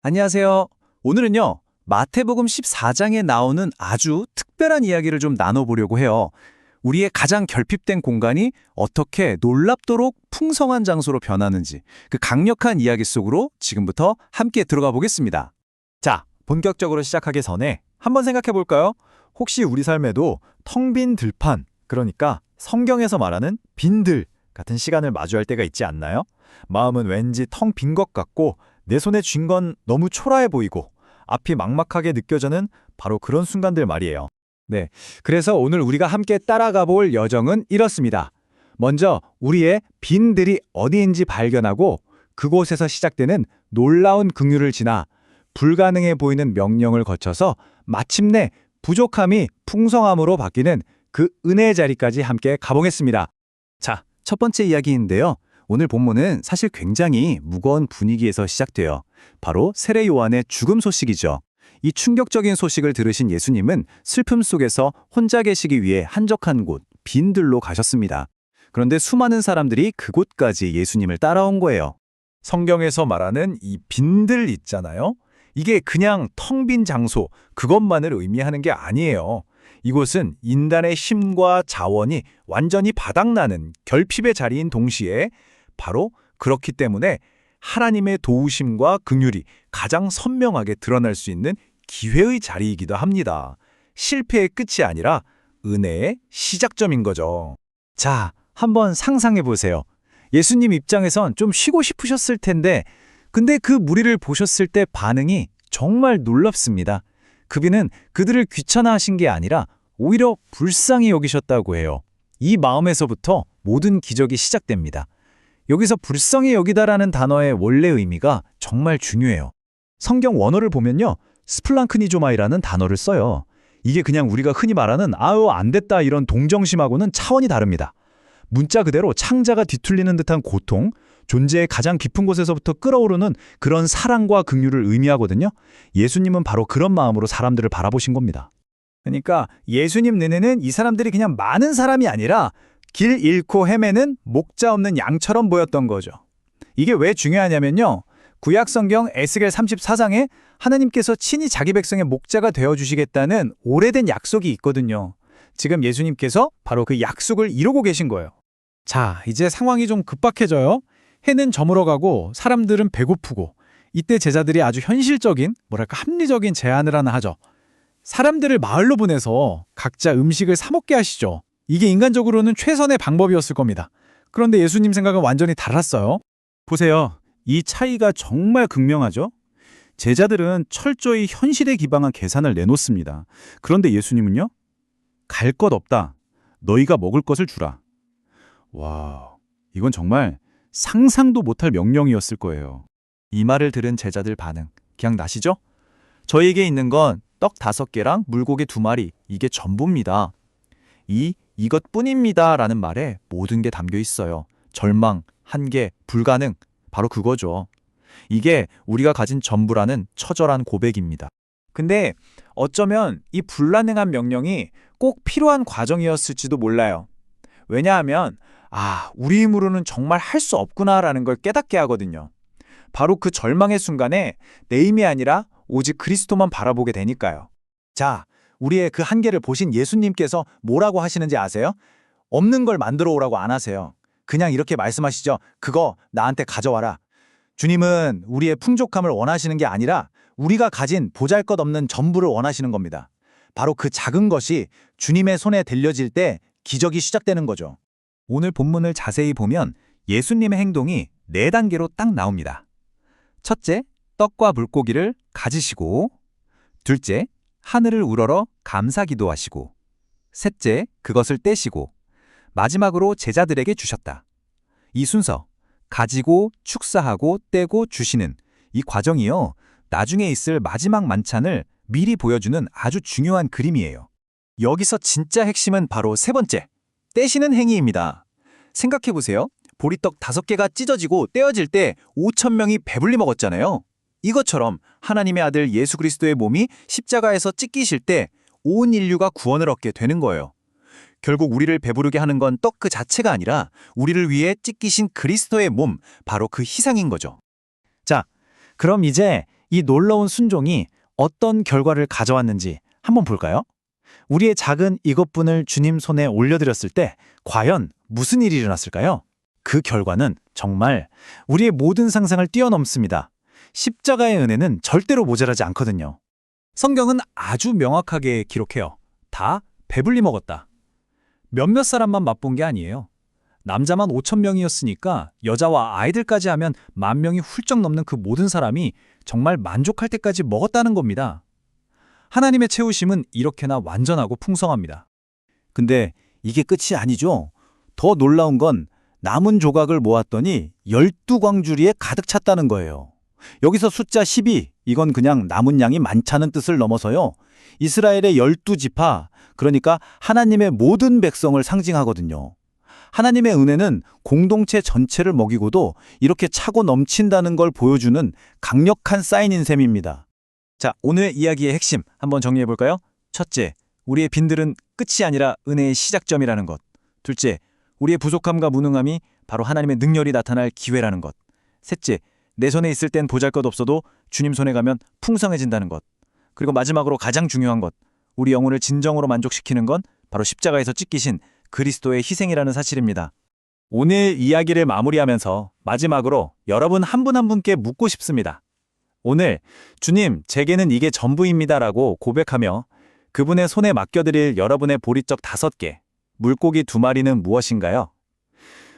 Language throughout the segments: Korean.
안녕하세요. 오늘은요, 마태복음 14장에 나오는 아주 특별한 이야기를 좀 나눠보려고 해요. 우리의 가장 결핍된 공간이 어떻게 놀랍도록 풍성한 장소로 변하는지, 그 강력한 이야기 속으로 지금부터 함께 들어가 보겠습니다. 자, 본격적으로 시작하기 전에 한번 생각해 볼까요? 혹시 우리 삶에도 텅 빈 들판, 그러니까 성경에서 말하는 빈들 같은 시간을 마주할 때가 있지 않나요? 마음은 왠지 텅 빈 것 같고 내 손에 쥔 건 너무 초라해 보이고 앞이 막막하게 느껴지는 바로 그런 순간들 말이에요. 네, 그래서 오늘 우리가 함께 따라가 볼 여정은 이렇습니다. 먼저 우리의 빈들이 어디인지 발견하고 그곳에서 시작되는 놀라운 긍휼을 지나 불가능해 보이는 명령을 거쳐서 마침내 부족함이 풍성함으로 바뀌는 그 은혜의 자리까지 함께 가보겠습니다. 자, 첫 번째 이야기인데요. 오늘 본문은 사실 굉장히 무거운 분위기에서 시작돼요. 바로 세례 요한의 죽음 소식이죠. 이 충격적인 소식을 들으신 예수님은 슬픔 속에서 혼자 계시기 위해 한적한 곳, 빈들로 가셨습니다. 그런데 수많은 사람들이 그곳까지 예수님을 따라온 거예요. 성경에서 말하는 이 빈들 있잖아요. 이게 그냥 텅 빈 장소, 그것만을 의미하는 게 아니에요. 이곳은 인간의 힘과 자원이 완전히 바닥나는 결핍의 자리인 동시에 바로 그렇기 때문에 하나님의 도우심과 긍휼이 가장 선명하게 드러날 수 있는 기회의 자리이기도 합니다. 실패의 끝이 아니라 은혜의 시작점인 거죠. 자, 한번 상상해 보세요. 예수님 입장에선 좀 쉬고 싶으셨을 텐데, 근데 그 무리를 보셨을 때 반응이 정말 놀랍습니다. 그분은 그들을 귀찮아하신 게 아니라 오히려 불쌍히 여기셨다고 해요. 이 마음에서부터 모든 기적이 시작됩니다. 여기서 불쌍히 여기다라는 단어의 원래 의미가 정말 중요해요. 성경 원어를 보면요, 스플랑크니조마이라는 단어를 써요. 이게 그냥 우리가 흔히 말하는 아유 안 됐다 이런 동정심하고는 차원이 다릅니다. 문자 그대로 창자가 뒤틀리는 듯한 고통, 존재의 가장 깊은 곳에서부터 끓어오르는 그런 사랑과 긍휼을 의미하거든요. 예수님은 바로 그런 마음으로 사람들을 바라보신 겁니다. 그러니까 예수님 눈에는 이 사람들이 그냥 많은 사람이 아니라 길 잃고 헤매는 목자 없는 양처럼 보였던 거죠. 이게 왜 중요하냐면요. 구약성경 에스겔 34장에 하나님께서 친히 자기 백성의 목자가 되어주시겠다는 오래된 약속이 있거든요. 지금 예수님께서 바로 그 약속을 이루고 계신 거예요. 자, 이제 상황이 좀 급박해져요. 해는 저물어가고 사람들은 배고프고 이때 제자들이 아주 현실적인, 합리적인 제안을 하나 하죠. 사람들을 마을로 보내서 각자 음식을 사 먹게 하시죠. 이게 인간적으로는 최선의 방법이었을 겁니다. 그런데 예수님 생각은 완전히 달랐어요. 보세요. 이 차이가 정말 극명하죠? 제자들은 철저히 현실에 기반한 계산을 내놓습니다. 그런데 예수님은요? 갈 것 없다. 너희가 먹을 것을 주라. 와, 이건 정말 상상도 못할 명령이었을 거예요. 이 말을 들은 제자들 반응, 기억나시죠? 저에게 있는 건 떡 5개랑 물고기 2마리, 이게 전부입니다. 이것뿐입니다 라는 말에 모든 게 담겨 있어요. 절망, 한계, 불가능, 바로 그거죠. 이게 우리가 가진 전부라는 처절한 고백입니다. 근데 어쩌면 이 불가능한 명령이 꼭 필요한 과정이었을지도 몰라요. 왜냐하면 우리 힘으로는 정말 할 수 없구나라는 걸 깨닫게 하거든요. 바로 그 절망의 순간에 내 힘이 아니라 오직 그리스도만 바라보게 되니까요. 자, 우리의 그 한계를 보신 예수님께서 뭐라고 하시는지 아세요? 없는 걸 만들어 오라고 안 하세요. 그냥 이렇게 말씀하시죠. 그거 나한테 가져와라. 주님은 우리의 풍족함을 원하시는 게 아니라 우리가 가진 보잘것없는 전부를 원하시는 겁니다. 바로 그 작은 것이 주님의 손에 들려질 때 기적이 시작되는 거죠. 오늘 본문을 자세히 보면 예수님의 행동이 4단계로 딱 나옵니다. 첫째, 떡과 물고기를 가지시고, 둘째, 하늘을 우러러 감사 기도하시고, 셋째, 그것을 떼시고, 마지막으로 제자들에게 주셨다. 이 순서, 가지고 축사하고 떼고 주시는 이 과정이요, 나중에 있을 마지막 만찬을 미리 보여주는 아주 중요한 그림이에요. 여기서 진짜 핵심은 바로 세 번째, 떼시는 행위입니다. 생각해보세요. 보리떡 5개가 찢어지고 떼어질 때 5,000명이 배불리 먹었잖아요. 이것처럼 하나님의 아들 예수 그리스도의 몸이 십자가에서 찢기실 때 온 인류가 구원을 얻게 되는 거예요. 결국 우리를 배부르게 하는 건 떡 그 자체가 아니라 우리를 위해 찢기신 그리스도의 몸, 바로 그 희생인 거죠. 자, 그럼 이제 이 놀라운 순종이 어떤 결과를 가져왔는지 한번 볼까요? 우리의 작은 이것분을 주님 손에 올려드렸을 때 과연 무슨 일이 일어났을까요? 그 결과는 정말 우리의 모든 상상을 뛰어넘습니다. 십자가의 은혜는 절대로 모자라지 않거든요. 성경은 아주 명확하게 기록해요. 다 배불리 먹었다. 몇몇 사람만 맛본 게 아니에요. 남자만 5,000명이었으니까 여자와 아이들까지 하면 10,000명이 훌쩍 넘는 그 모든 사람이 정말 만족할 때까지 먹었다는 겁니다. 하나님의 채우심은 이렇게나 완전하고 풍성합니다. 근데 이게 끝이 아니죠. 더 놀라운 건 남은 조각을 모았더니 12광주리에 가득 찼다는 거예요. 여기서 숫자 12, 이건 그냥 남은 양이 많다는 뜻을 넘어서요. 이스라엘의 12지파, 그러니까 하나님의 모든 백성을 상징하거든요. 하나님의 은혜는 공동체 전체를 먹이고도 이렇게 차고 넘친다는 걸 보여주는 강력한 사인인 셈입니다. 자, 오늘의 이야기의 핵심 한번 정리해 볼까요? 첫째, 우리의 빈들은 끝이 아니라 은혜의 시작점이라는 것. 둘째, 우리의 부족함과 무능함이 바로 하나님의 능력이 나타날 기회라는 것. 셋째, 내 손에 있을 땐 보잘것없어도 주님 손에 가면 풍성해진다는 것. 그리고 마지막으로 가장 중요한 것, 우리 영혼을 진정으로 만족시키는 건 바로 십자가에서 찢기신 그리스도의 희생이라는 사실입니다. 오늘 이야기를 마무리하면서 마지막으로 여러분 한 분 한 분께 묻고 싶습니다. 오늘 주님, 제게는 이게 전부입니다라고 고백하며 그분의 손에 맡겨드릴 여러분의 보리떡 5개, 물고기 2마리는 무엇인가요?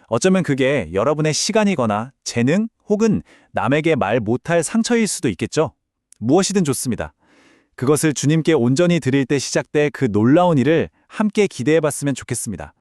어쩌면 그게 여러분의 시간이거나 재능 혹은 남에게 말 못할 상처일 수도 있겠죠. 무엇이든 좋습니다. 그것을 주님께 온전히 드릴 때 시작될 그 놀라운 일을 함께 기대해봤으면 좋겠습니다.